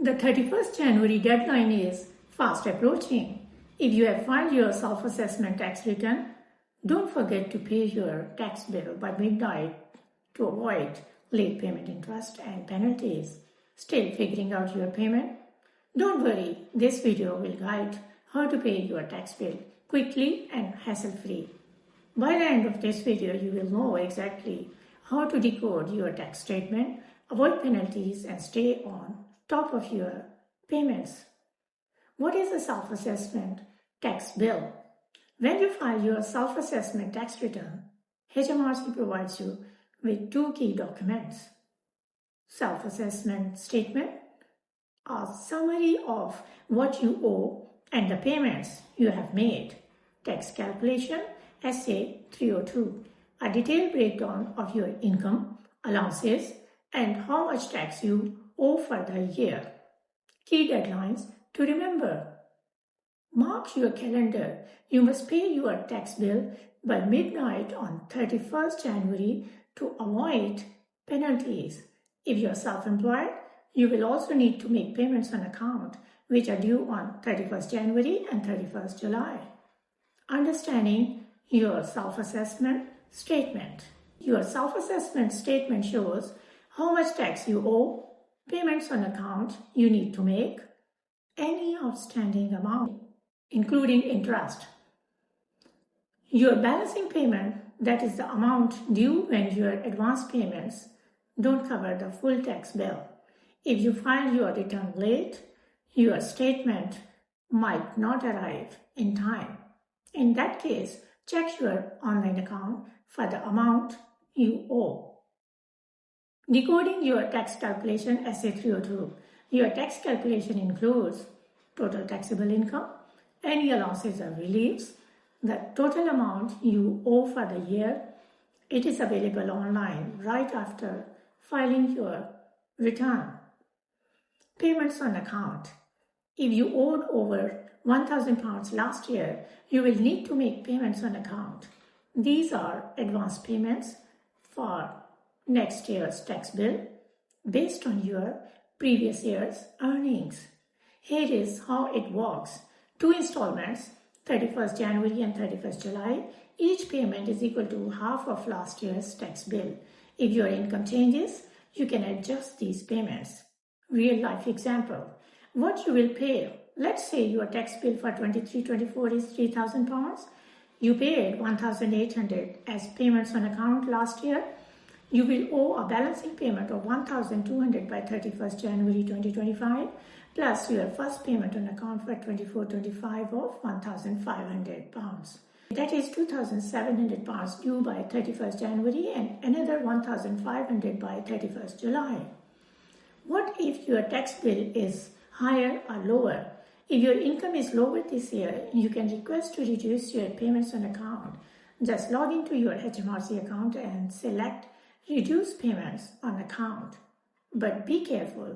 The 31st January deadline is fast approaching. If you have filed your self-assessment tax return, don't forget to pay your tax bill by midnight to avoid late payment interest and penalties. Still figuring out your payment? Don't worry, this video will guide how to pay your tax bill quickly and hassle-free. By the end of this video, you will know exactly how to decode your tax statement, avoid penalties, and stay on top of your payments. What is a self-assessment tax bill? When you file your self-assessment tax return, HMRC provides you with two key documents: self-assessment statement, a summary of what you owe and the payments you have made; tax calculation, SA 302, a detailed breakdown of your income, allowances, and how much tax you owe for the year. Key deadlines to remember. Mark your calendar. You must pay your tax bill by midnight on 31st January to avoid penalties. If you are self-employed, you will also need to make payments on account which are due on 31st January and 31st July. Understanding your self-assessment statement. Your self-assessment statement shows how much tax you owe, payments on account you need to make, any outstanding amount, including interest. Your balancing payment, that is the amount due when your advance payments don't cover the full tax bill. If you file your return late, your statement might not arrive in time. In that case, check your online account for the amount you owe. Decoding your tax calculation SA 302. Your tax calculation includes total taxable income, any allowances or reliefs, the total amount you owe for the year. It is available online right after filing your return. Payments on account. If you owed over £1,000 last year, you will need to make payments on account. These are advance payments for next year's tax bill based on your previous year's earnings. Here is how it works. Two installments, 31st January and 31st July. Each payment is equal to half of last year's tax bill. If your income changes, you can adjust these payments. Real life example. What you will pay. Let's say your tax bill for 23-24 is £3,000. You paid £1,800 as payments on account last year. You will owe a balancing payment of £1,200 by 31st January 2025, plus your first payment on account for 24-25 of £1,500. That is £2,700 due by 31st January and another £1,500 by 31st July. What if your tax bill is higher or lower? If your income is lower this year, you can request to reduce your payments on account. Just log into your HMRC account and select Reduce Payments on Account. But be careful.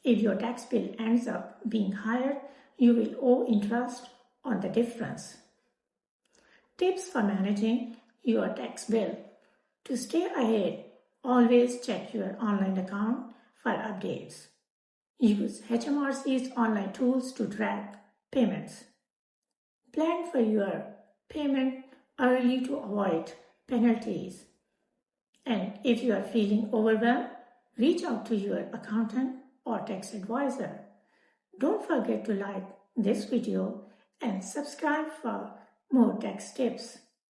If your tax bill ends up being higher, you will owe interest on the difference. Tips for managing your tax bill. To stay ahead, always check your online account for updates. Use HMRC's online tools to track payments. Plan for your payment early to avoid penalties. And if you are feeling overwhelmed, reach out to your accountant or tax advisor. Don't forget to like this video and subscribe for more tax tips.